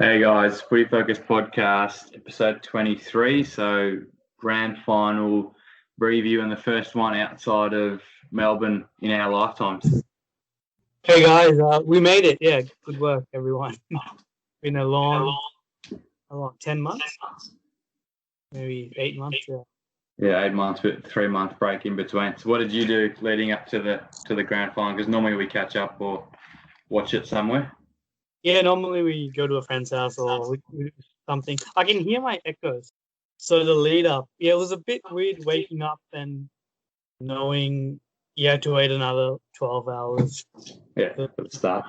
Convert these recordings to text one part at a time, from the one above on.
Hey guys, Footy Focus Podcast, episode 23. So, grand final review and the first one outside of Melbourne in our lifetimes. Hey guys, we made it. Yeah, good work, everyone. Been a long 10 months, maybe 8 months. Yeah, 8 months, but 3 month break in between. So, what did you do leading up to the grand final? Because normally we catch up or watch it somewhere. Yeah, normally we go to a friend's house or we do something. I can hear my echoes. So the lead up, it was a bit weird waking up and knowing you had to wait another 12 hours. Yeah, good start.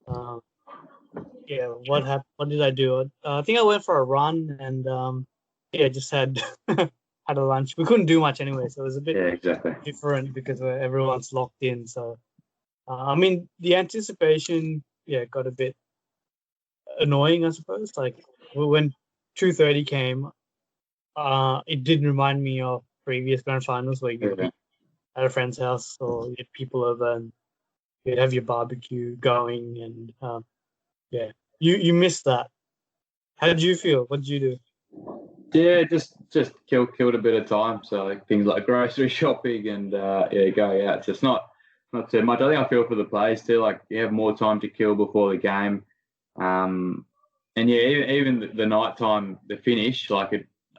What happened? What did I do? I think I went for a run and just had had a lunch. We couldn't do much anyway, so it was a bit different because everyone's locked in. So the anticipation got a bit annoying, I suppose. Like when 2:30 came, it did remind me of previous grand finals where you'd be at a friend's house or you had people over and you'd have your barbecue going and you missed that. How did you feel? What did you do? Yeah, just killed a bit of time. So things like grocery shopping and going out. So it's not too much. I think I feel for the players too. Like you have more time to kill before the game. And yeah, even the night time, the finish, I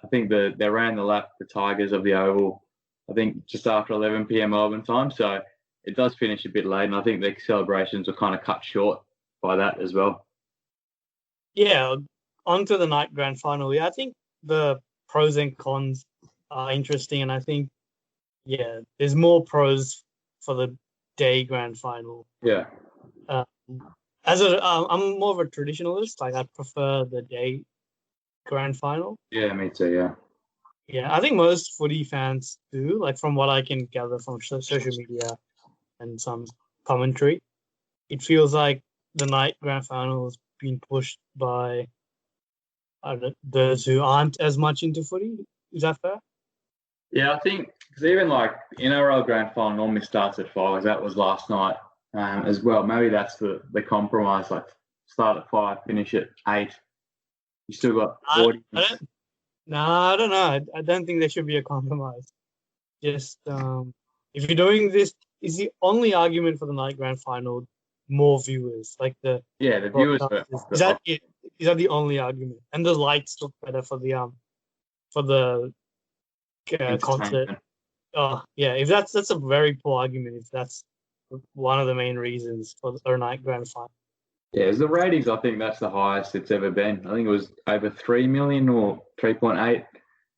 think they ran the lap, the Tigers of the Oval, I think just after 11 p.m. Melbourne time. So it does finish a bit late, and I think the celebrations were kind of cut short by that as well. Yeah, on to the night grand final. Yeah, I think the pros and cons are interesting, and I think there's more pros for the day grand final. Yeah. I'm more of a traditionalist. Like I prefer the day grand final. Yeah, me too. Yeah. Yeah, I think most footy fans do. Like from what I can gather from social media and some commentary, it feels like the night grand final has been pushed by those who aren't as much into footy. Is that fair? Yeah, I think because even like NRL grand final normally starts at 5. That was last night as well. Maybe that's the compromise. Like start at 5, finish at 8. You still got 40. I don't know. I don't think there should be a compromise. Just if you're doing this, is the only argument for the night grand final more viewers? Like the viewers. Is that it? Is that the only argument? And the lights look better for the concert. Oh yeah, if that's a very poor argument. If that's one of the main reasons for the night grand final. Yeah, as the ratings, I think that's the highest it's ever been. I think it was over 3 million or 3.8.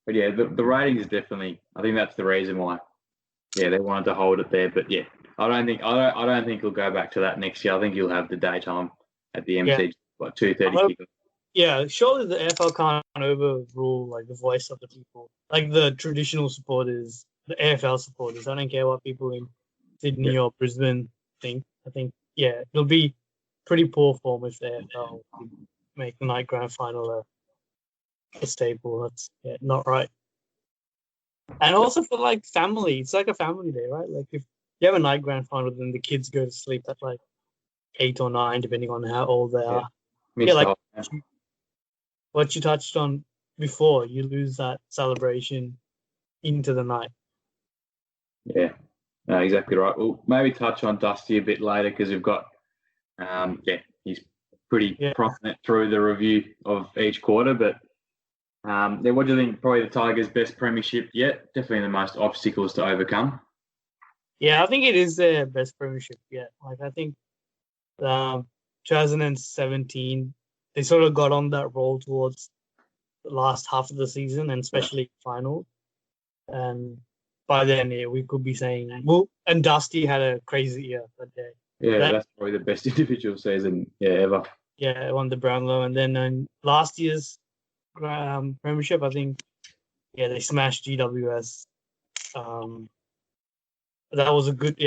But yeah, the ratings definitely. I think that's the reason why. Yeah, they wanted to hold it there. But yeah, I don't think it'll go back to that next year. I think you'll have the daytime at the MCG, like 2:30. Yeah, surely the AFL can't overrule like the voice of the people, like the traditional supporters, the AFL supporters. I don't care what people in Sydney or Brisbane think. I think it'll be pretty poor form if the AFL make the night grand final a staple. That's not right. And also for like family, it's like a family day, right? Like if you have a night grand final, then the kids go to sleep at like 8 or 9, depending on how old they are. Like what you touched on before, you lose that celebration into the night. Yeah, no, exactly right. We'll maybe touch on Dusty a bit later because we've got, he's pretty prominent through the review of each quarter. But what do you think? Probably the Tigers' best premiership yet. Definitely the most obstacles to overcome. Yeah, I think it is their best premiership yet. Like I think 2017, they sort of got on that roll towards the last half of the season and especially final. And by then, we could be saying, and Dusty had a crazy year that day. Yeah, that's probably the best individual season ever. Yeah, won the Brownlow. And then last year's premiership, I think, they smashed GWS. That was a great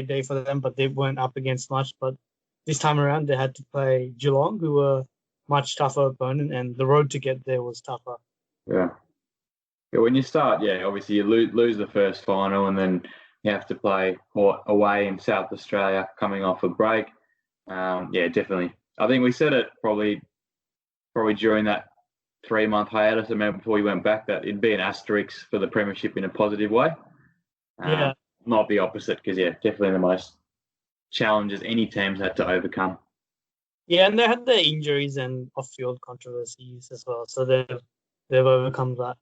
day for them, but they weren't up against much. But this time around, they had to play Geelong, who were much tougher opponent, and the road to get there was tougher. Yeah. When you start, obviously you lose the first final, and then you have to play away in South Australia, coming off a break. Definitely. I think we said it probably probably during that 3-month hiatus, I remember before he went back, that it'd be an asterisk for the premiership in a positive way. Yeah. Not the opposite, because, definitely the most challenges any team's had to overcome. Yeah, and they had their injuries and off-field controversies as well, so they've overcome that.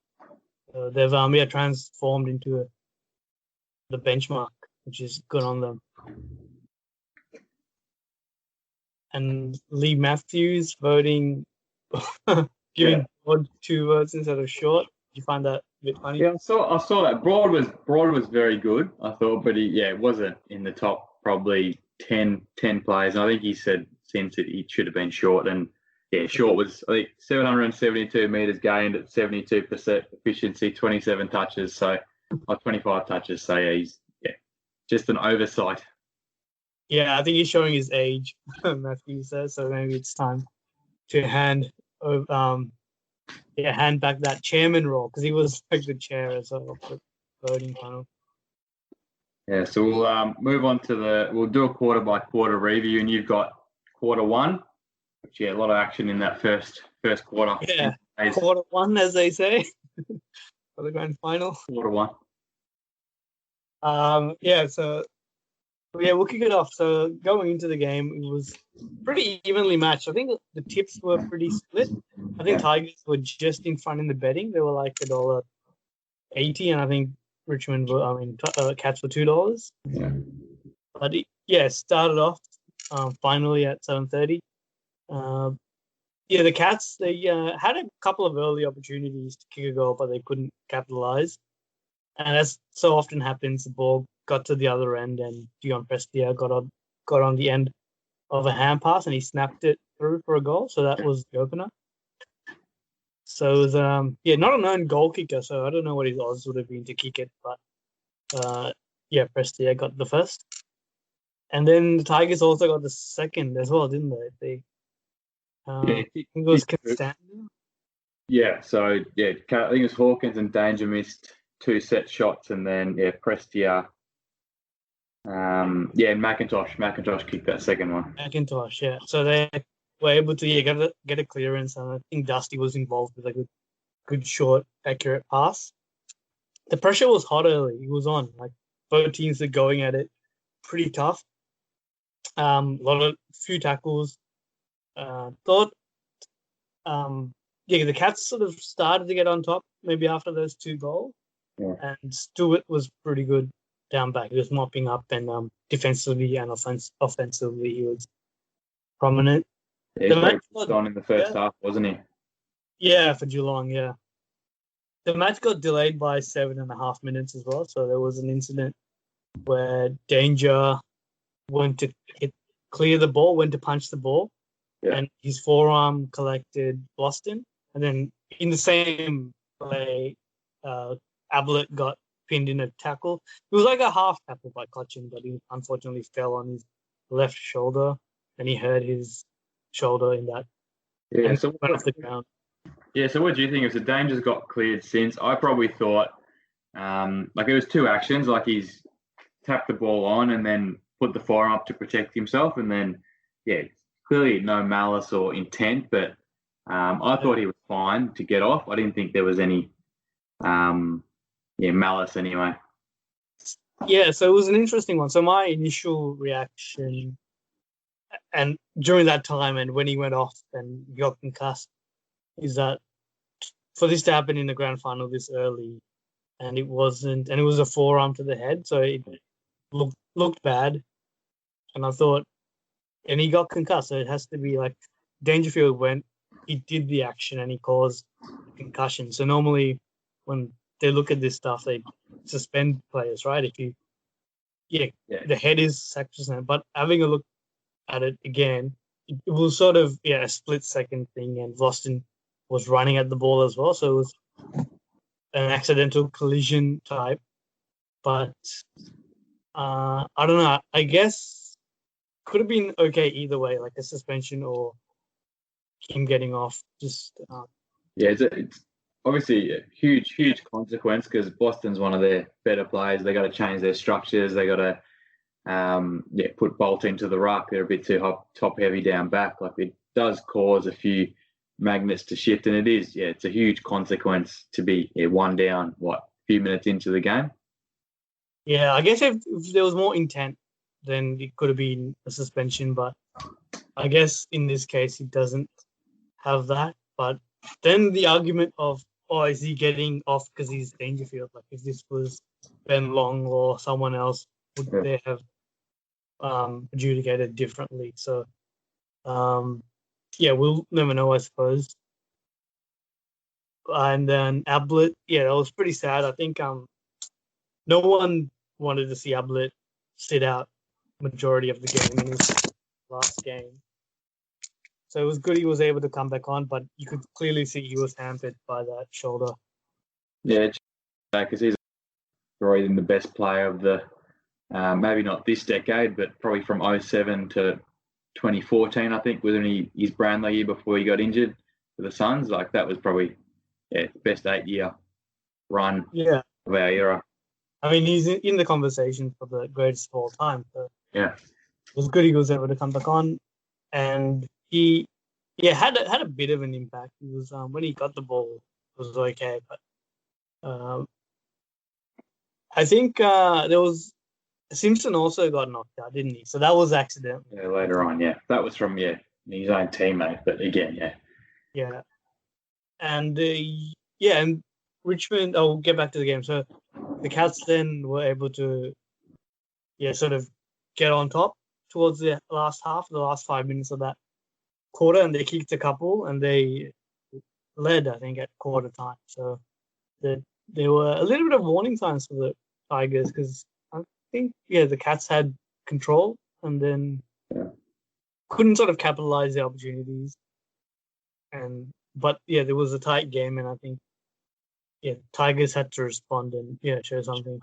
They've transformed into the benchmark, which is good on them. And Lee Matthews voting, giving Broad 2 votes instead of Short. Did you find that a bit funny? Yeah, I saw that. Broad was very good, I thought, but he wasn't in the top probably 10 players. And I think he said since it should have been Short. And Short was, I think, 772 metres gained at 72% efficiency, 27 touches, 25 touches. So he's just an oversight. Yeah, I think he's showing his age, Matthew says. So maybe it's time to hand back that chairman role, because he was like the chair as well for the voting panel. Yeah, so we'll move on to we'll do a quarter by quarter review, and you've got quarter one, which a lot of action in that first quarter. Yeah, quarter one, as they say, for the grand final. Quarter one. We'll kick it off. So going into the game, it was pretty evenly matched. I think the tips were pretty split. I think Tigers were just in front in the betting. They were like $1.80, and I think Cats were $2. Yeah. But started off finally at 7:30. The Cats, they had a couple of early opportunities to kick a goal, but they couldn't capitalize. And as so often happens, the ball got to the other end, and Dion Prestia got on the end of a hand pass, and he snapped it through for a goal. So that was the opener. So it was not a known goal kicker, so I don't know what his odds would have been to kick it, but Prestia got the first. And then the Tigers also got the second as well, didn't they? I think it was Costanza. Yeah, so I think it was Hawkins and Danger missed 2 set shots, and then Prestia. McIntosh kicked that second one. McIntosh, yeah. So they were able to get a clearance, and I think Dusty was involved with a good short, accurate pass. The pressure was hot early. It was on. Like, both teams are going at it pretty tough. Few tackles. The Cats sort of started to get on top maybe after those 2 goals. Yeah. And Stewart was pretty good down back. He was mopping up, and defensively and offensively he was prominent. Yeah, he was on in the first half, wasn't he? Yeah, for Geelong, yeah. The match got delayed by 7.5 minutes as well. So there was an incident where Danger went to clear the ball, went to punch the ball, and his forearm collected Boston. And then in the same play, Ablett got pinned in a tackle. It was like a half tackle by Cochin, but he unfortunately fell on his left shoulder, and he hurt his shoulder in that. Yeah, so went off the ground. Yeah, so what do you think? If the Danger's got cleared since, I probably thought it was 2 actions. Like, he's tapped the ball on and then put the forearm up to protect himself, and then clearly no malice or intent, but I thought he was fine to get off. I didn't think there was any malice anyway. Yeah, so it was an interesting one. So my initial reaction, and during that time and when he went off and got concussed, is that for this to happen in the grand final this early, and it was a forearm to the head, so it looked bad. And I thought, and he got concussed, so it has to be like Dangerfield he did the action and he caused a concussion. So normally when they look at this stuff, they suspend players, right? If the head is sacrosanct, but having a look at it again, it was sort of a split-second thing, and Boston was running at the ball as well, so it was an accidental collision type. But I don't know. I guess could have been okay either way, like a suspension or him getting off. It's obviously a huge consequence, because Boston's one of their better players. They got to change their structures. They got to put Bolt into the ruck. They're a bit too top heavy down back. Like, it does cause a few magnets to shift, and it is, it's a huge consequence to be one down, a few minutes into the game. Yeah, I guess if there was more intent, then it could have been a suspension, but I guess in this case he doesn't have that. But then the argument of, is he getting off because he's Dangerfield? Like, if this was Ben Long or someone else, would they have adjudicated differently? So, we'll never know, I suppose. And then Ablett, that was pretty sad. I think no one wanted to see Ablett sit out majority of the game in his last game. So it was good he was able to come back on, but you could clearly see he was hampered by that shoulder. Yeah, because he's probably the best player of the, maybe not this decade, but probably from 2007 to 2014, I think, was his Brownlow year before he got injured for the Suns. Like, that was probably the best 8-year run of our era. I mean, he's in the conversation for the greatest of all time. So it was good he was able to come back on, and he had a bit of an impact. He was when he got the ball, it was okay, but I think there was Simpson also got knocked out, didn't he? So that was accidental. Yeah, later on, that was from his own teammate, but again, and and Richmond. I'll get back to the game. So the Cats then were able to sort of get on top towards the last 5 minutes of that quarter, and they kicked a couple, and they led, I think, at quarter time. So there were a little bit of warning signs for the Tigers, because I think the Cats had control and then couldn't sort of capitalize the opportunities. But there was a tight game, and I think Tigers had to respond and show something.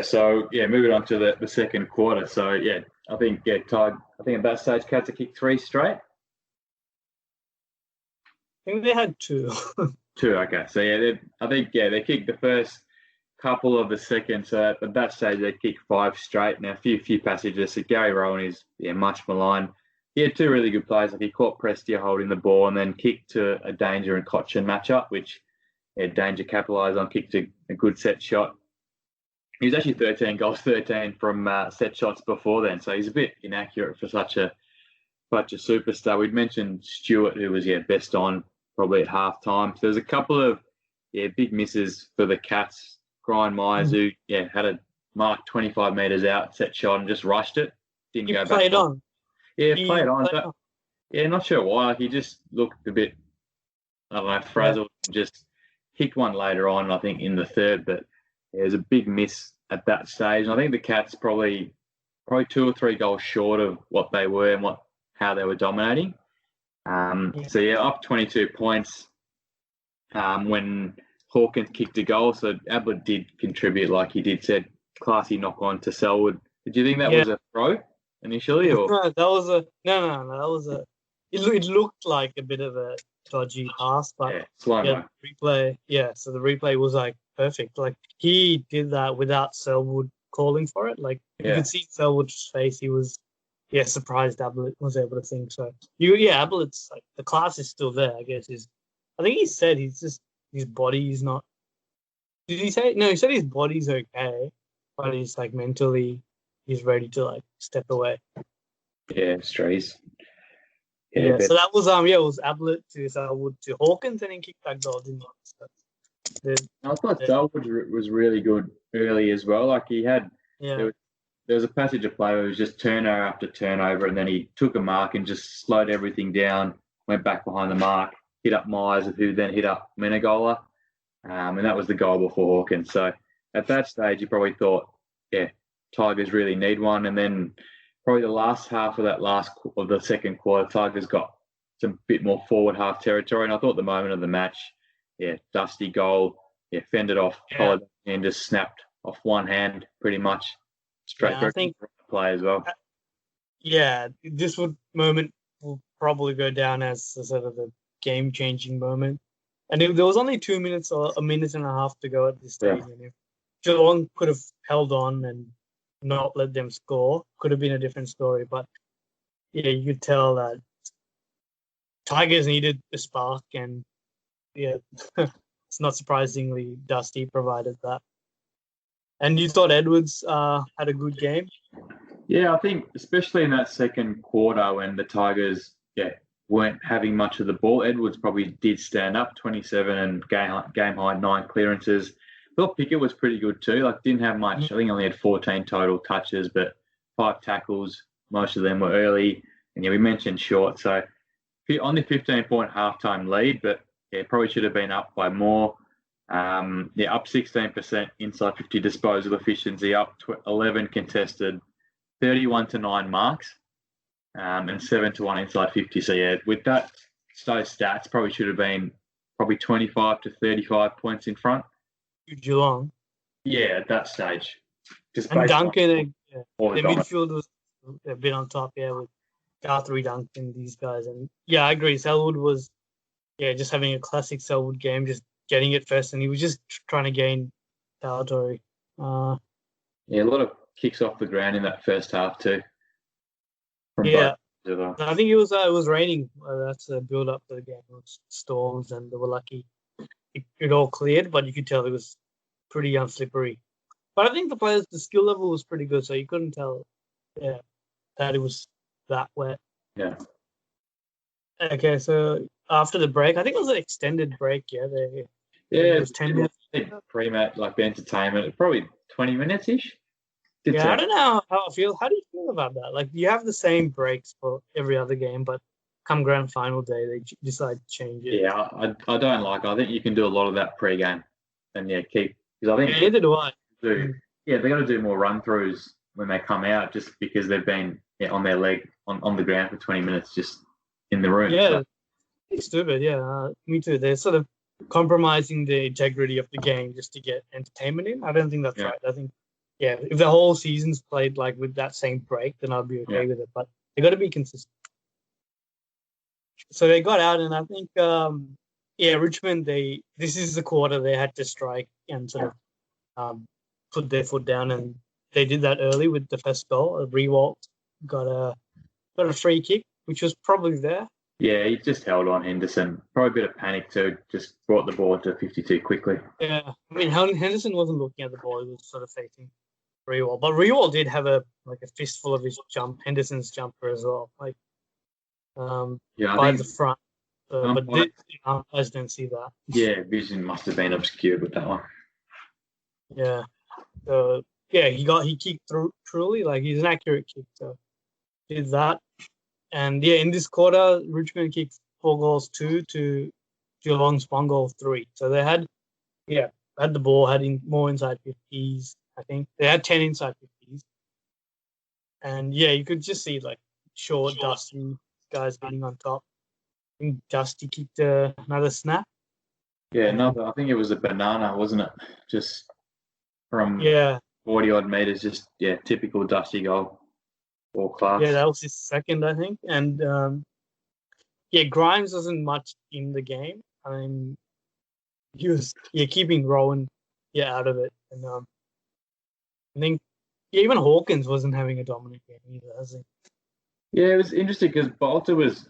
So moving on to the second quarter. So I think at that stage Cats had kicked 3 straight. I think they had 2. 2, okay. So I think they kicked the first couple of the second. So at that stage they kicked 5 straight. Now a few passages. So Gary Rowan is much maligned. He had 2 really good plays. Like, he caught Prestia holding the ball and then kicked to a Danger and Cochin matchup, which Danger capitalised on, kicked a good set shot. He was actually 13 goals, 13 from set shots before then. So he's a bit inaccurate for such a superstar. We'd mentioned Stewart, who was best on probably at half time. So there's a couple of big misses for the Cats. Brian Myers, who had a mark 25 metres out, set shot and just rushed it. Didn't go back. Played on. He played on. But, not sure why. Like, he just looked a bit, I don't know, frazzled. Just kicked one later on, I think, in the third. But it was a big miss at that stage. And I think the Cats probably 2 or 3 goals short of what they were and how they were dominating. So up 22 points when Hawkins kicked a goal. So Ablett did contribute, like he did said, classy knock on to Selwood. Did you think that was a throw initially, or no? That was a no. That was a. It looked like a bit of a dodgy pass, but replay. So the replay was like perfect. Like, he did that without Selwood calling for it. Like, you could see Selwood's face. He was surprised Ablett was able to think so. Ablett's like, the class is still there, I guess. I think he said he's just, his body is not. Did he say? No, he said his body's okay, but he's like mentally, he's ready to like step away. Yeah, strays. So that was it was Ablett to Selwood to Hawkins, and then kicked that goal, didn't he? I thought Selwood was really good early as well. Like, he had there was a passage of play where it was just turnover after turnover, and then he took a mark and just slowed everything down, went back behind the mark, hit up Myers, who then hit up Menegola, and that was the goal before Hawkins. So at that stage, you probably thought, Tigers really need one. And then probably the last half of the second quarter, Tigers got some bit more forward half territory. And I thought the moment of the match, Dusty goal, fended off, followed and just snapped off one hand pretty much straight through the play as well. This moment will probably go down as sort of a game-changing moment. And there was only 2 minutes or a minute and a half to go at this stage. And if Geelong could have held on and not let them score, could have been a different story. But you could tell that Tigers needed a spark, and yeah, it's not surprisingly Dusty provided that. And you thought Edwards had a good game? Yeah, I think especially in that second quarter when the Tigers weren't having much of the ball, Edwards probably did stand up 27 and game high 9 clearances. I thought Pickett was pretty good too. Like didn't have much. I think only had 14 total touches, but 5 tackles. Most of them were early. And we mentioned short. So on the 15-point halftime lead, but probably should have been up by more. Up 16% inside 50 disposal efficiency, up 11 contested, 31-9 marks, and 7-1 inside 50. So with those stats, probably should have been 25 to 35 points in front. Geelong. Yeah, at that stage. Just and Duncan, the midfield was a bit on top, with Guthrie, Duncan, these guys. And I agree. Selwood was, just having a classic Selwood game, just getting it first, and he was just trying to gain territory. A lot of kicks off the ground in that first half too. I think it was raining. That's a build up to the game. It was storms, and they were lucky it all cleared, but you could tell it was pretty unslippery. But I think the skill level was pretty good, so you couldn't tell that it was that wet. Yeah. Okay, so after the break, I think it was an extended break, it was 10 minutes. Pre-match, like the entertainment, probably 20 minutes-ish. I don't know how I feel. How do you feel about that? Like, you have the same breaks for every other game, but come grand final day, they decide to change it. Yeah, I don't like it. I think you can do a lot of that pre-game and keep, because I think neither do I. They got to do more run-throughs when they come out, just because they've been on their leg on the ground for 20 minutes, just in the room. Yeah, it's stupid. Yeah, me too. They're sort of compromising the integrity of the game just to get entertainment in. I don't think that's right. I think, if the whole season's played like with that same break, then I'd be okay with it. But they got to be consistent. So they got out, and I think, Richmond. This is the quarter they had to strike and sort of put their foot down, and they did that early with the first goal. Rewalt got a free kick, which was probably there. Yeah, he just held on Henderson. Probably a bit of panic too. Just brought the ball to 52 quickly. Yeah, I mean, Henderson wasn't looking at the ball; he was sort of facing Rewalt. But Rewalt did have a fistful of his Henderson's jumper as well, by the front. But umpires didn't see that. Yeah, vision must have been obscured with that one. Yeah. So he kicked through truly, he's an accurate kick. So did that. And in this quarter, Richmond kicked 4 goals, 2 to Geelong's 1 goal, 3. So they had the ball, had more inside 50s. I think they had 10 inside 50s. And you could just see short, Dusty guys getting on top. I think Dusty kicked another snap. Yeah, I think it was a banana, wasn't it? Just from 40 odd meters, just typical Dusty goal. All class. Yeah, that was his second, I think. And Grimes wasn't much in the game. I mean, he was keeping Rowan out of it. And I think even Hawkins wasn't having a dominant game either, has he? Yeah, it was interesting because Bolter was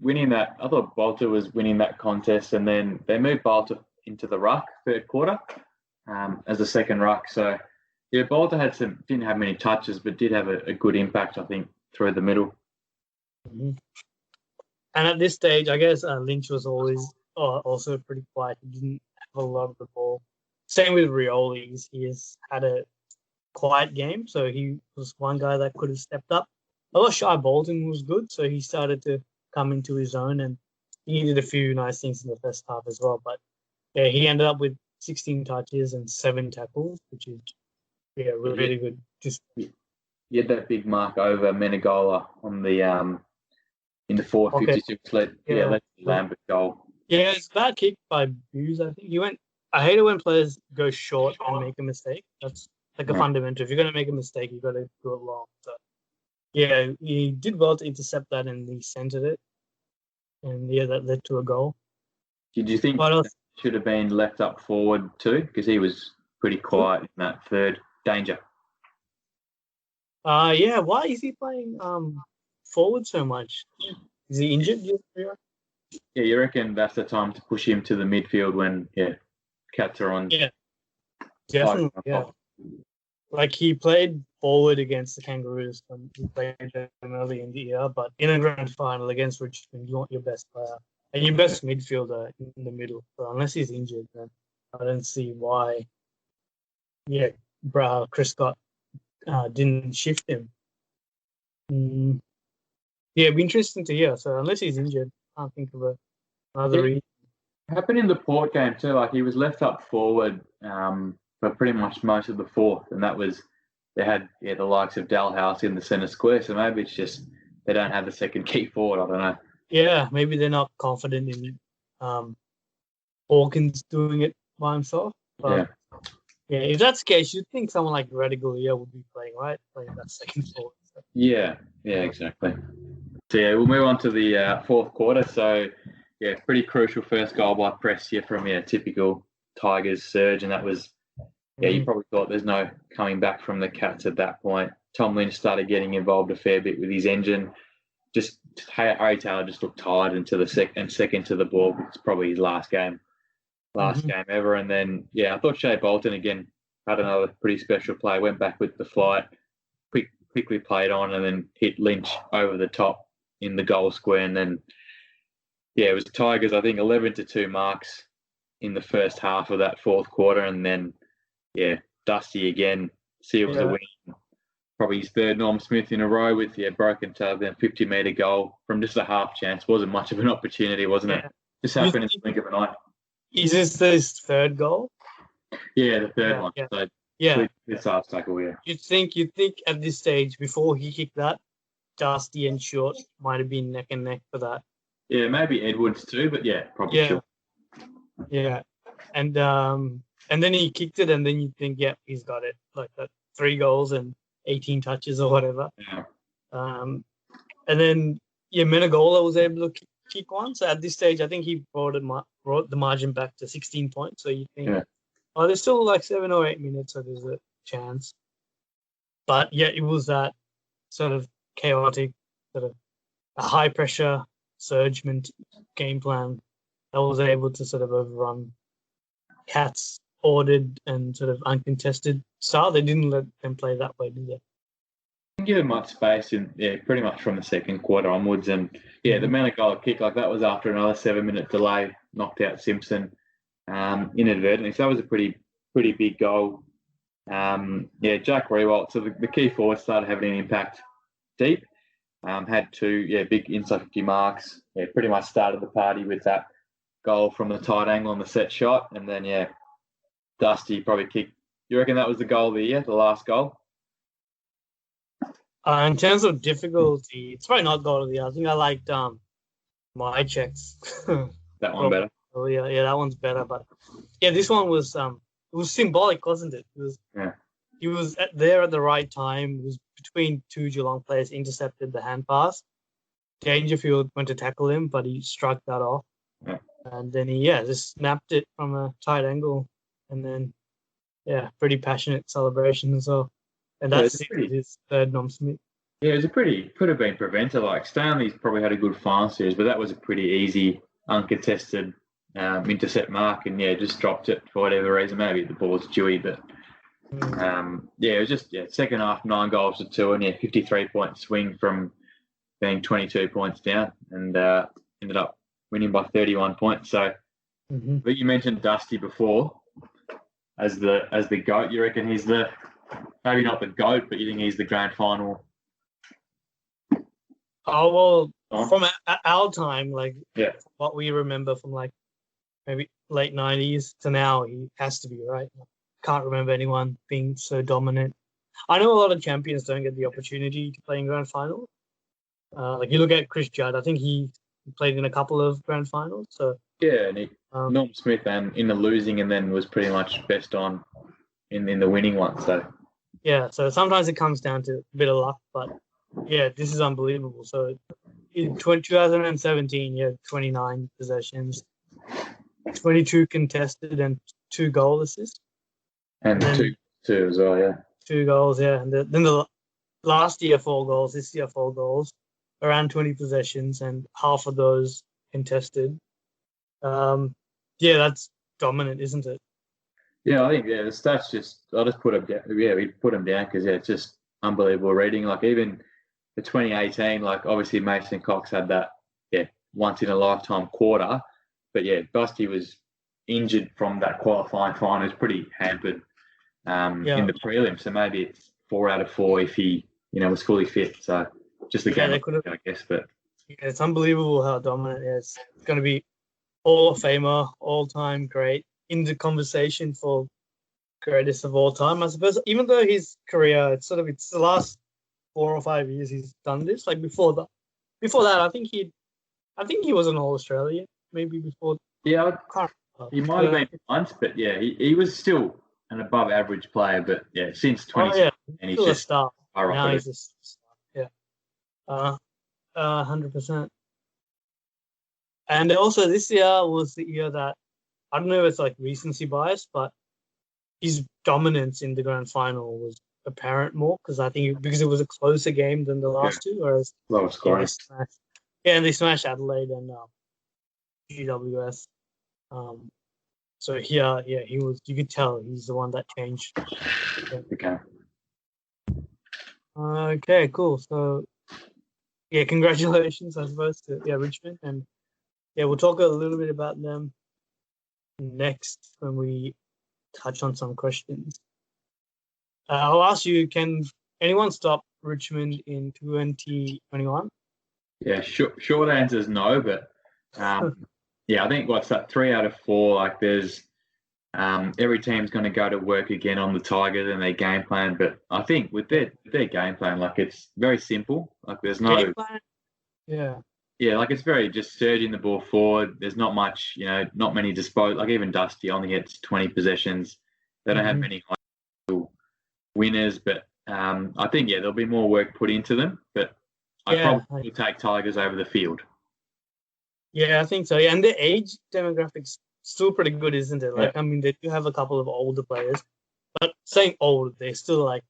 winning that. I thought Bolter was winning that contest, and then they moved Bolter into the ruck third quarter as a second ruck. So Bolter didn't have many touches, but did have a good impact, I think, through the middle. Mm-hmm. And at this stage, I guess Lynch was always also pretty quiet. He didn't have a lot of the ball. Same with Rioli. He has had a quiet game, so he was one guy that could have stepped up. I thought Shai Bolton was good, so he started to come into his own, and he did a few nice things in the first half as well. But he ended up with 16 touches and 7 tackles, which is really good. Just he had that big mark over Menegola on the in the 4:56 led Lambert goal. Yeah, it's a bad kick by Buse. I think I hate it when players go short and make a mistake. That's a fundamental. If you're going to make a mistake, you've got to do it long. So he did well to intercept that, and he centered it, and that led to a goal. Did you think that should have been left up forward too? Because he was pretty quiet in that third. Danger. Why is he playing forward so much? Is he injured? Yeah, you reckon that's the time to push him to the midfield when Cats are on? Yeah, definitely. Yeah, like he played forward against the Kangaroos when he played them early in the year, but in a grand final against Richmond, you want your best player and your best midfielder in the middle. So unless he's injured, then I don't see why. Yeah, Chris Scott didn't shift him. Yeah, it'd be interesting to hear. So unless he's injured, I can't think of another reason. Happened in the Port game too. Like he was left up forward for pretty much most of the fourth, and that was they had the likes of Dalhouse in the centre square. So maybe it's just they don't have the second key forward. I don't know. Yeah, maybe they're not confident in Hawkins doing it by himself. But yeah, if that's the case, you'd think someone like Radigalia would be playing, right? Playing that second forward. So. Yeah, exactly. So we'll move on to the fourth quarter. So pretty crucial first goal by Prestia from typical Tigers surge, and that was you probably thought there's no coming back from the Cats at that point. Tom Lynch started getting involved a fair bit with his engine. Just Harry Taylor just looked tired into the second to the ball. It's probably his last game ever. And then I thought Shea Bolton again had another pretty special play. Went back with the flight, quickly played on, and then hit Lynch over the top in the goal square. And then it was Tigers, I think 11-2 marks in the first half of that fourth quarter, and then Dusty again seals the win. Probably his third Norm Smith in a row with broken tail, then 50-metre goal from just a half chance. Wasn't much of an opportunity, wasn't it? Just happened in the blink of an eye. Is this his third goal? Yeah, the third one. Yeah. So this half tackle, You'd think at this stage, before he kicked that, Dusty and Short might have been neck and neck for that. Yeah, maybe Edwards too, but probably Short. Yeah, and then he kicked it, and then you think, he's got it. Like that, 3 goals and 18 touches or whatever. Yeah. And then Menegola was able to kick one. So at this stage, I think he brought the margin back to 16 points. So you think, there's still like 7 or 8 minutes, so there's a chance. But it was that sort of chaotic, sort of a high pressure surgement game plan that was able to sort of overrun Cats' ordered and sort of uncontested style. They didn't let them play that way, did they? Didn't give them much space in pretty much from the second quarter onwards. And the Menegola kick, like that was after another 7-minute delay, knocked out Simpson inadvertently. So that was a pretty big goal. Jack Rewalt, so the key forward started having an impact deep. Had 2 big inside 50 marks. Pretty much started the party with that goal from the tight angle on the set shot. And then, Dusty probably kicked. You reckon that was the goal of the year, the last goal? In terms of difficulty, it's probably not goal of the year. I think I liked my checks. That one better? Oh, yeah, that one's better. But, this one was it was symbolic, wasn't it? It was. Yeah. He was there at the right time. It was between 2 Geelong players, intercepted the hand pass. Dangerfield went to tackle him, but he struck that off. Yeah. And then he, just snapped it from a tight angle. And then, pretty passionate celebration as well. And that's his third Norm Smith. Yeah, it was could have been preventer. Like Stanley's probably had a good final series, but that was a pretty easy, uncontested intercept mark, and just dropped it for whatever reason. Maybe the ball's dewy, but it was just second half 9 goals to 2, and 53-point swing from being 22 points down, and ended up winning by 31 points. So, but you mentioned Dusty before as the GOAT. You reckon he's maybe not the GOAT, but you think he's the grand final? Oh well, from our time, what we remember from maybe late 90s to now, he has to be, right? Can't remember anyone being so dominant. I know a lot of champions don't get the opportunity to play in grand finals. You look at Chris Judd, I think he played in a couple of grand finals. So and Norm Smith and in the losing, and then was pretty much best on in the winning one. So so sometimes it comes down to a bit of luck, but this is unbelievable. So in 2017, 29 possessions, 22 contested, and 2 goal assists. And two as well, 2 goals, and then the last year 4 goals, this year 4 goals, around 20 possessions, and half of those contested. That's dominant, isn't it? Yeah, I think the stats I'll just put him down. Yeah, we put him down because it's just unbelievable reading. Like even the 2018, like obviously Mason Cox had that once in a lifetime quarter, but Busty was injured from that qualifying final. It was pretty hampered in the prelim, so maybe it's 4 out of 4 if he was fully fit. So just the game, I guess. But it's unbelievable how dominant it is. It's going to be Hall of Famer, all-time great, in the conversation for greatest of all time, I suppose. Even though his career, it's the last 4 or 5 years he's done this. Like before that, I think he was an All-Australian, maybe before. Yeah, he might have been once, but he was still an above-average player. But since 2016, and he's just a star. Now he's a star. 100%. And also this year was the year that, I don't know if it's like recency bias, but his dominance in the grand final was apparent more because it was a closer game than the last two, whereas lower scoring. And they smashed Adelaide and GWS. So here, he was. You could tell he's the one that changed. Okay. Okay, cool. So, congratulations, I suppose, to Richmond, and we'll talk a little bit about them next when we touch on some questions. I'll ask you: can anyone stop Richmond in 2021? Yeah, short answer is no, but I think what's that 3 out of 4. Like there's every team's going to go to work again on the Tigers and their game plan, but I think with their game plan, like it's very simple. Like there's no game plan? like it's very just surging the ball forward. There's not much, not many like even Dusty only gets 20 possessions. They don't have many high winners, but I think there'll be more work put into them, but I probably take Tigers over the field. Yeah, I think so. Yeah, and the age demographics still pretty good, isn't it? Like, I mean, they do have a couple of older players, but saying old, they're still like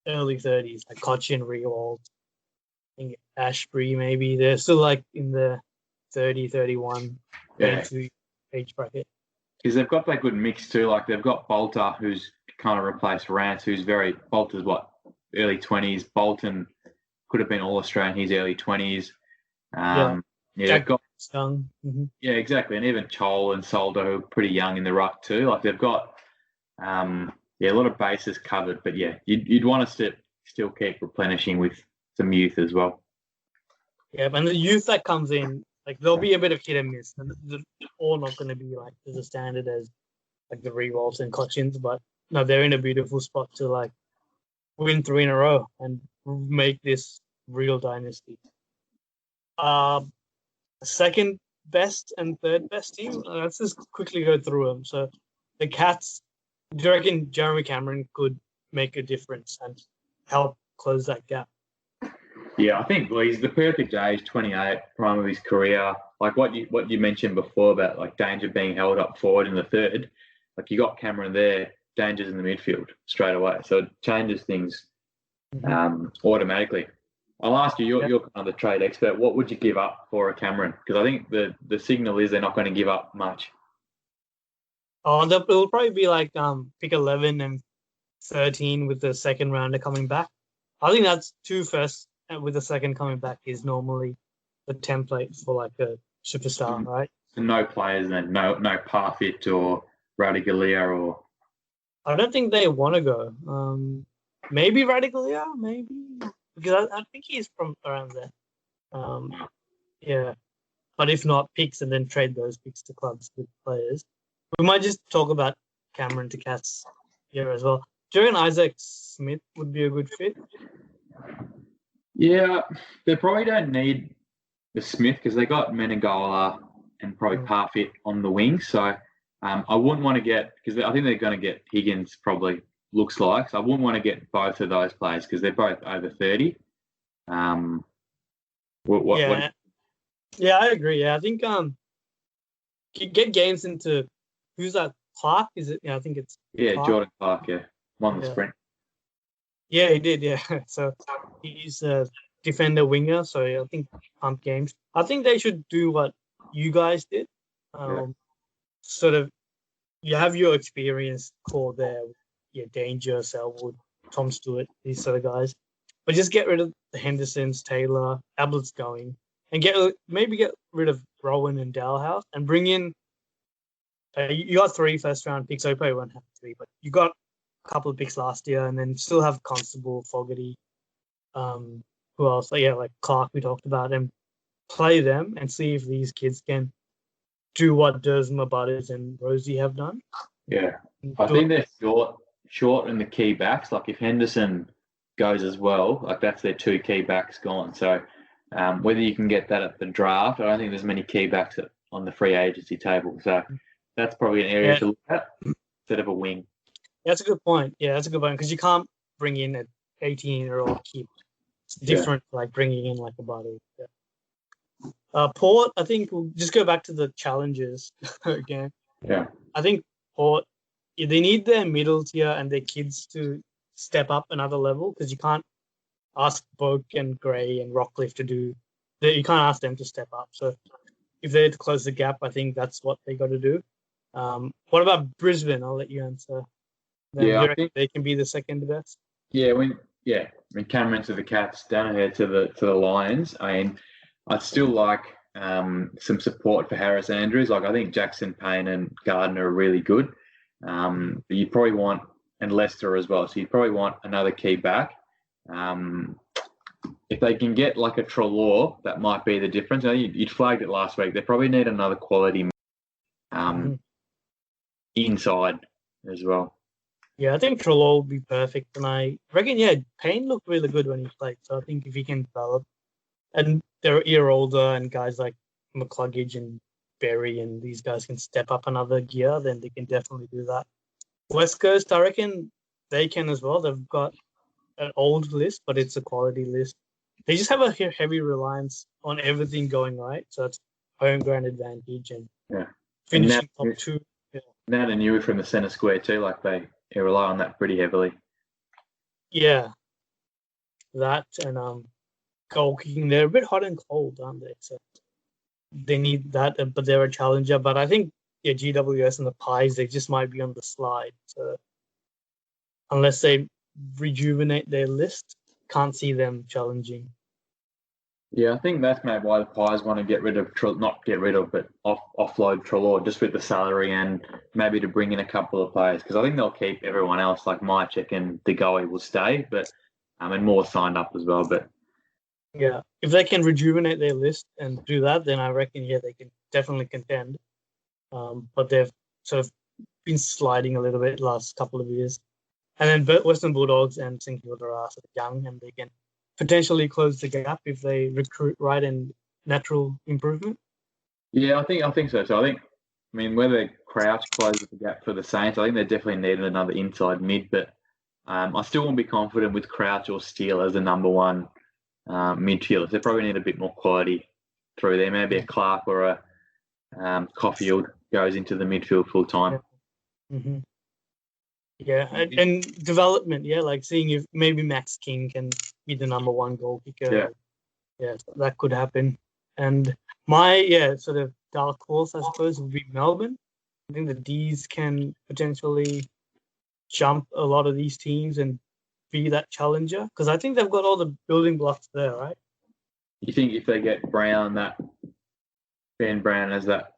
early 30s, like Cochin, Riewoldt, I think Ashbury maybe. They're still like in the 30, 31 age bracket. Because they've got that good mix too. Like they've got Bolter, who's kind of replaced Rance, Bolter's early 20s. Bolton could have been All-Australian, he's early 20s. They've got young. Yeah, exactly. And even Chol and Solder, who are pretty young in the ruck too. Like they've got a lot of bases covered. But you'd want to still keep replenishing with some youth as well. Yeah, and the youth that comes in, like there'll be a bit of hit and miss. And they're all not going to be like as a standard as like the Riewolds and Cochins, but no, they're in a beautiful spot to like win 3 in a row and make this real dynasty. Second best and third best team. Let's just quickly go through them. So the Cats, do you reckon Jeremy Cameron could make a difference and help close that gap? Yeah, I think he's the perfect age, 28, prime of his career. Like what you mentioned before about like Danger being held up forward in the third. Like you got Cameron there, Danger's in the midfield straight away. So it changes things automatically. I'll ask you, you're kind of the trade expert. What would you give up for a Cameron? Because I think the signal is they're not going to give up much. It'll probably be like pick 11 and 13 with the second rounder coming back. I think that's 2 first with the second coming back is normally the template for like a superstar, right? So no players then, no Parfit or Radigalia or. I don't think they want to go. Maybe Radigalia, maybe. Because I think he's from around there. But if not, picks and then trade those picks to clubs with players. We might just talk about Cameron to Cats here as well. Do you reckon Isaac Smith would be a good fit? Yeah, they probably don't need the Smith because they got Menegola and probably Parfit on the wing. So I wouldn't want to get, because I think they're going to get Higgins probably. Looks like. So I wouldn't want to get both of those players because they're both over 30. I agree. Yeah, I think get games into who's that? Clark? Is it? Yeah, I think it's Clark. Jordan Clark. Yeah, won the sprint. Yeah, he did. Yeah, so he's a defender winger. So I think pump games. I think they should do what you guys did. Sort of, you have your experience core there. Yeah, Danger, Selwood, Tom Stewart, these sort of guys. But just get rid of the Hendersons, Taylor, Ablett's going, and maybe get rid of Rowan and Dalhouse and bring in. You got 3 first-round picks. So you probably won't have 3, but you got a couple of picks last year, and then still have Constable, Fogarty, who else? Like Clark we talked about, and play them and see if these kids can do what Dersma, Butters, and Rosie have done. Yeah, I think they're short in the key backs. Like if Henderson goes as well, like that's their 2 key backs gone. So whether you can get that at the draft, I don't think there's many key backs on the free agency table. So that's probably an area to look at instead of a wing. That's a good point. Yeah, that's a good point because you can't bring in an 18-year-old keeper. It's different, like bringing in like a body. Yeah. Port, I think we'll just go back to the challenges again. Yeah. I think Port, they need their middle tier and their kids to step up another level because you can't ask Boak and Gray and Rockcliffe to do. You can't ask them to step up. So if they're to close the gap, I think that's what they got to do. What about Brisbane? I'll let you answer. I think they can be the second best. Yeah, when Cameron to the Cats, down here to the Lions. I mean, I'd still like some support for Harris Andrews. Like I think Jackson Payne and Gardner are really good. But you probably want, and Leicester as well. So you probably want another key back. If they can get like a Treloar, that might be the difference. You'd flagged it last week. They probably need another quality inside as well. Yeah, I think Treloar would be perfect. And I reckon, Payne looked really good when he played. So I think if he can develop, and they're a year older, and guys like McCluggage and Berry and these guys can step up another gear, then they can definitely do that. West Coast, I reckon they can as well. They've got an old list, but it's a quality list. They just have a heavy reliance on everything going right. So it's home ground advantage and finishing top 2. Yeah. Now they knew it from the centre square too. Like they rely on that pretty heavily. Yeah, that and goal kicking. They're a bit hot and cold, aren't they? So they need that, but they're a challenger. But I think GWS and the Pies, they just might be on the slide. So unless they rejuvenate their list, can't see them challenging. Yeah, I think that's maybe why the Pies want to get rid of, not get rid of, but offload Treloar just with the salary and maybe to bring in a couple of players because I think they'll keep everyone else like Mychek and DeGoey will stay, but and more signed up as well. But yeah, if they can rejuvenate their list and do that, then I reckon they can definitely contend. But they've sort of been sliding a little bit last couple of years. And then Western Bulldogs and St Kilda are sort of young and they can potentially close the gap if they recruit right and natural improvement. Yeah, I think so. So I mean, whether Crouch closes the gap for the Saints, I think they definitely need another inside mid, but I still won't be confident with Crouch or Steele as the number one midfielder. They probably need a bit more quality through there. Maybe a Clark or a Caulfield goes into the midfield full time. Yeah. Mm-hmm. Yeah, and development, like seeing if maybe Max King can be the number one goal kicker. Yeah, that could happen. And my, sort of dark horse, I suppose, would be Melbourne. I think the D's can potentially jump a lot of these teams and be that challenger because I think they've got all the building blocks there, right? You think if they get Ben Brown as that,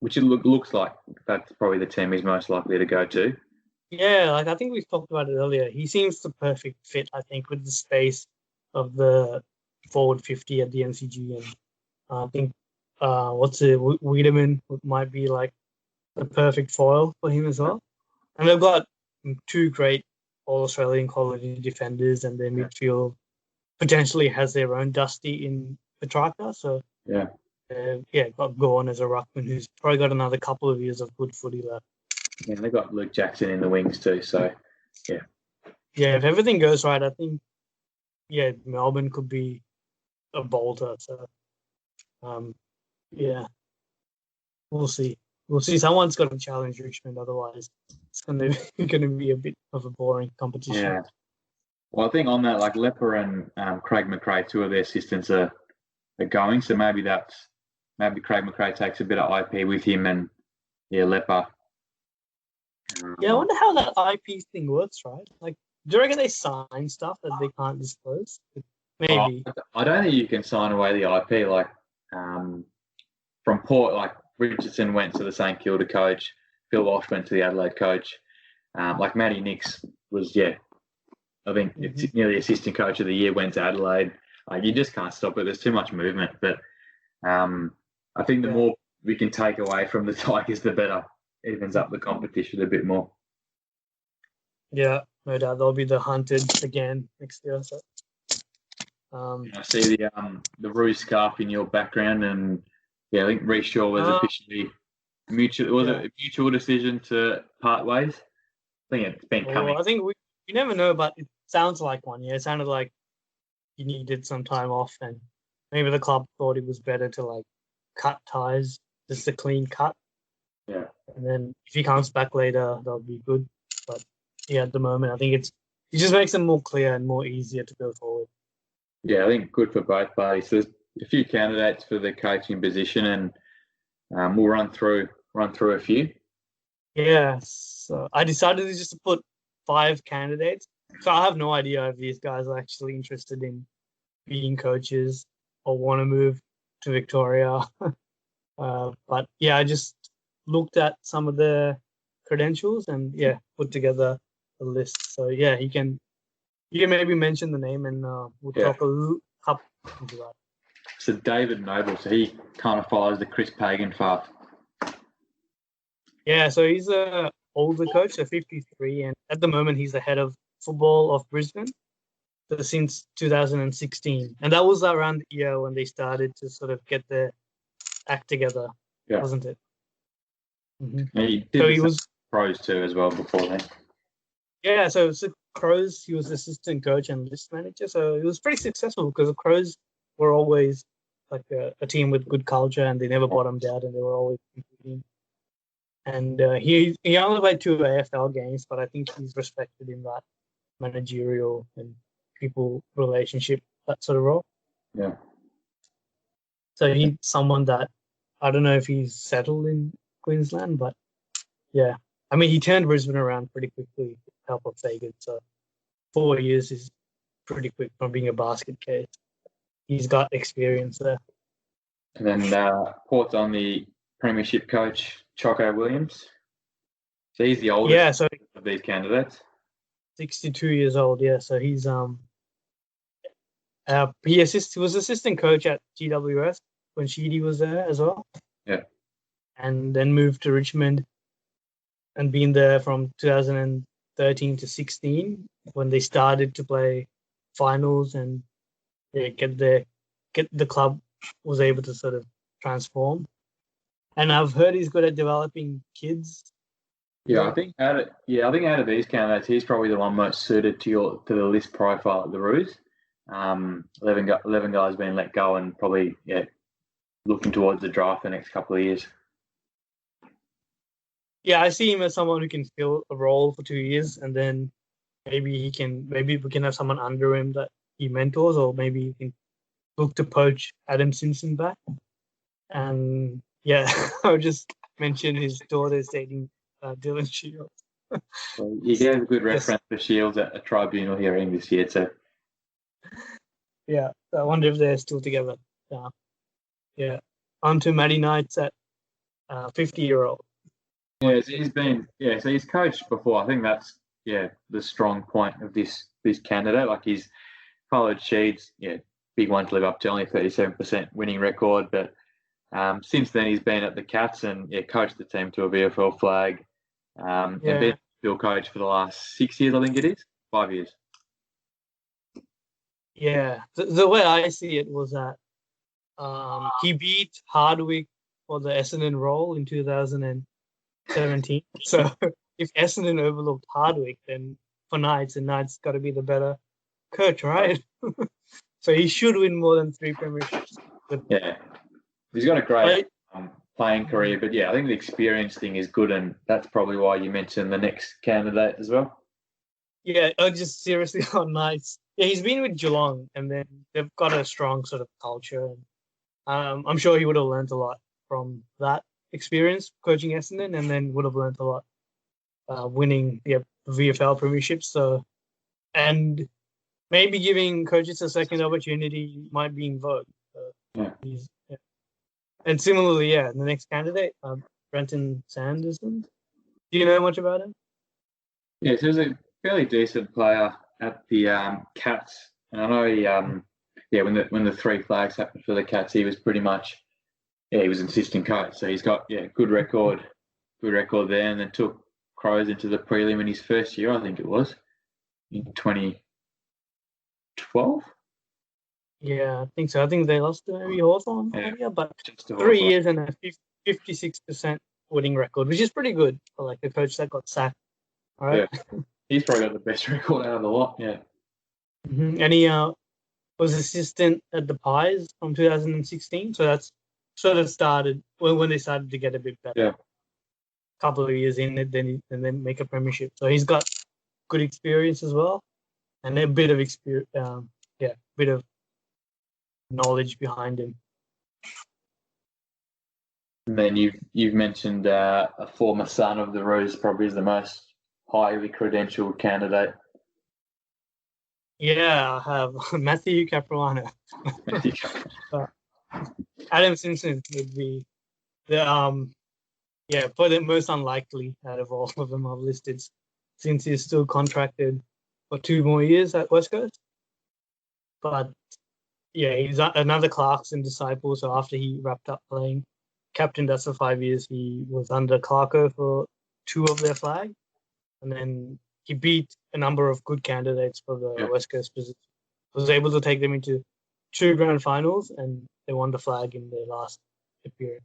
which it looks like that's probably the team he's most likely to go to. Yeah, I think we've talked about it earlier. He seems the perfect fit, I think, with the space of the forward 50 at the MCG. And I think, Wiedemann might be like the perfect foil for him as well. And they've got 2 great All-Australian quality defenders and their midfield potentially has their own Dusty in Petrarca. So, got Gorn as a ruckman who's probably got another couple of years of good footy left. Yeah, they've got Luke Jackson in the wings too, so, yeah. Yeah, if everything goes right, I think, Melbourne could be a bolter. So, we'll see. We'll see. Someone's got to challenge Richmond, otherwise it's going to be a bit of a boring competition. Yeah. Well, I think on that, like Lepper and Craig McRae, 2 of their assistants are going, so maybe that's maybe Craig McRae takes a bit of IP with him, and Leper. Yeah, I wonder how that IP thing works, right? Like, do you reckon they sign stuff that they can't disclose? Maybe. I don't think you can sign away the IP. Like from Port, like Richardson went to the St Kilda coach, Phil Walsh went to the Adelaide coach. Like Matty Nix was, I think it's nearly assistant coach of the year, went to Adelaide. Like you just can't stop it. There's too much movement. But I think the more we can take away from the Tigers, the better. Evens up the competition a bit more. Yeah, no doubt they'll be the hunted again next year. So. I see the Roos scarf in your background, and I think Reece Shaw was officially mutual. Was it a mutual decision to part ways? I think it's been coming. I think we never know, but it sounds like one. Yeah, it sounded like he needed some time off, and maybe the club thought it was better to like cut ties, just a clean cut. Yeah. And then if he comes back later, that'll be good. But at the moment, I think it just makes it more clear and more easier to go forward. Yeah, I think good for both parties. There's a few candidates for the coaching position, and we'll run through a few. Yeah, so I decided to just put 5 candidates. So I have no idea if these guys are actually interested in being coaches or want to move to Victoria. But I just looked at some of their credentials and put together a list. So you can maybe mention the name and we'll talk a little up into that. So David Noble, so he kind of follows the Chris Pagan path. Yeah, so he's a older coach, so 53, and at the moment he's the head of football of Brisbane since 2016, and that was around the year when they started to sort of get their act together, wasn't it? Mm-hmm. He was Crows too as well before then. Yeah, so Crows, he was assistant coach and list manager, so it was pretty successful because the Crows were always like a team with good culture, and they never bottomed out, and they were always competing. And he only played 2 AFL games, but I think he's respected in that managerial and people relationship, that sort of role. Yeah. So he's someone that I don't know if he's settled in Queensland, but I mean, he turned Brisbane around pretty quickly with the help of Fagan. So 4 years is pretty quick from being a basket case. He's got experience there. And then Port's on the premiership coach, Choco Williams. So he's the oldest of these candidates. 62 years old, so he's he was assistant coach at GWS when Sheedy was there as well. Yeah. And then moved to Richmond and been there from 2013 to 16 when they started to play finals and get the club was able to sort of transform. And I've heard he's good at developing kids. Yeah, I think out of these candidates, he's probably the one most suited to the list profile at the Roos. 11 guys being let go and probably looking towards the draft the next couple of years. Yeah, I see him as someone who can fill a role for 2 years, and then maybe we can have someone under him that he mentors, or maybe he can look to poach Adam Simpson back. And I'll just mention his daughter is dating Dylan Shields. Well, you gave a good reference for Shields at a tribunal hearing this year too. Yeah, I wonder if they're still together. On to Matty Knights at 50-year-old. Yeah, so he's coached before. I think that's the strong point of this candidate. Like he's followed Sheeds, big one to live up to, only 37% winning record, but since then he's been at the Cats and coached the team to a VFL flag. And been field coach for the last 6 years, I think it is. 5 years. Yeah, the way I see it was that he beat Hardwick for the Essendon role in 2017. So if Essendon overlooked Hardwick, then for Knights, and Knights got to be the better coach, right? So he should win more than 3 premierships. He's got a great playing career, but I think the experience thing is good, and that's probably why you mentioned the next candidate as well. Yeah, just seriously on Knights. Yeah, he's been with Geelong, and then they've got a strong sort of culture. And I'm sure he would have learned a lot from that experience coaching Essendon, and then would have learned a lot winning the VFL premiership. So, and maybe giving coaches a second opportunity might be in vogue. Yeah. And similarly, the next candidate, Brenton Sanderson. Do you know much about him? Yeah, so he's a fairly decent player at the Cats, and I know he, when the 3 flags happened for the Cats, he was pretty much, he was an assistant coach, so he's got good record there, and then took Crows into the prelim in his first year, I think it was, in 2012. Yeah, I think so. I think they lost to maybe Hawthorn, but 3 years and a 56% winning record, which is pretty good for like a coach that got sacked. All right. Yeah. He's probably got the best record out of the lot. Yeah. Mm-hmm. And he was assistant at the Pies from 2016, so that's sort of started when they started to get a bit better. Yeah. Couple of years in it, and then make a premiership. So he's got good experience as well, and a bit of experience. Bit of knowledge behind him. And then you've mentioned a former son of the Roos, probably is the most highly credentialed candidate. Yeah, I have Matthew Capuano. Adam Simpson would be the for the most unlikely out of all of them I've listed, since he's still contracted for 2 more years at West Coast. But he's another Clarkson disciple. So after he wrapped up playing, captained us for 5 years, he was under Clarko for 2 of their flag, and then he beat a number of good candidates for the West Coast position. Was able to take them into 2 grand finals, and they won the flag in their last appearance.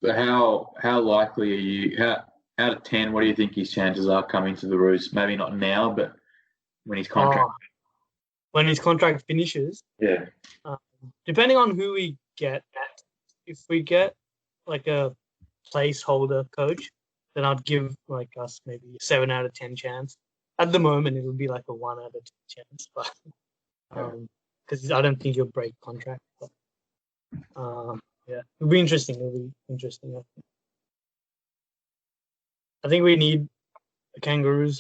But how likely are you? Out of 10, what do you think his chances are coming to the Roos? Maybe not now, but when his contract when his contract finishes. Yeah. Depending on who we get, if we get like a placeholder coach, then I'd give like us maybe a 7 out of 10 chance. At the moment, it would be like a 1 out of 10 chance, but because I don't think he'll break contract. But, it'll be interesting. I think we need a kangaroo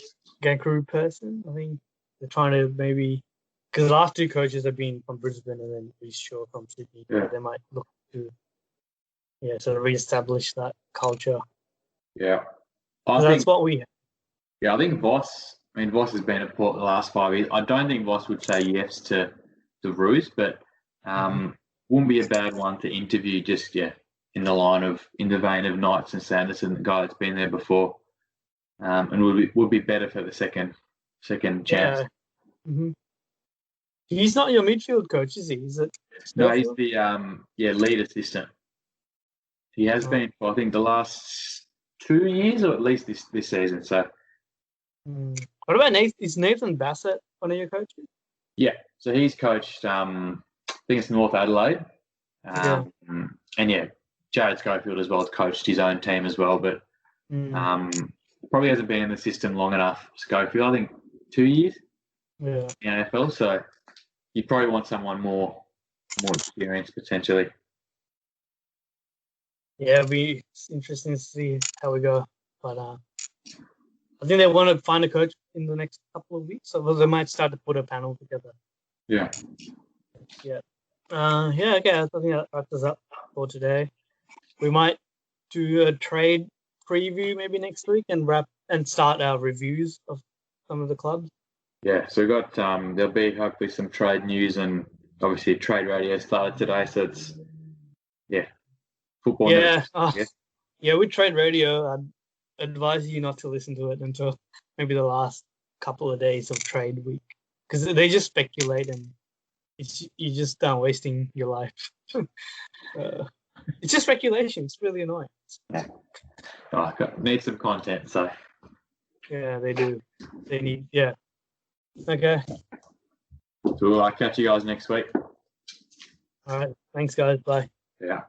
person. I think they're trying to maybe, because the last 2 coaches have been from Brisbane and then Reece Shaw from Sydney. Yeah. They might look to sort of reestablish that culture. Yeah. That's what we have. Yeah, I think Voss has been at Port the last 5 years. I don't think Voss would say yes to the Roos, but wouldn't be a bad one to interview just, in the vein of Knights and Sanderson, the guy that's been there before. And would be better for the second chance. Yeah. Mm-hmm. He's not your midfield coach, is he? Is it? No, he's the lead assistant. He has been for, I think, the last 2 years, or at least this season. So, what about Nathan? Is Nathan Bassett one of your coaches? Yeah, so he's coached. I think it's North Adelaide, and Jared Schofield as well has coached his own team as well, but probably hasn't been in the system long enough. Schofield, I think, 2 years. Yeah. In AFL, so you probably want someone more experienced potentially. Yeah, it'll be interesting to see how we go. But I think they want to find a coach in the next couple of weeks, so they might start to put a panel together. Yeah. Yeah. Okay. I think that wraps us up for today. We might do a trade preview maybe next week and start our reviews of some of the clubs. Yeah, so we've got there'll be hopefully some trade news, and obviously trade radio started today, so it's football news. With trade radio, I'd advise you not to listen to it until maybe the last couple of days of trade week, because they just speculate and you're just wasting your life. It's just speculation. It's really annoying. Need some content, so. Yeah, they do. They need, Okay. So I'll catch you guys next week. All right. Thanks, guys. Bye. Yeah.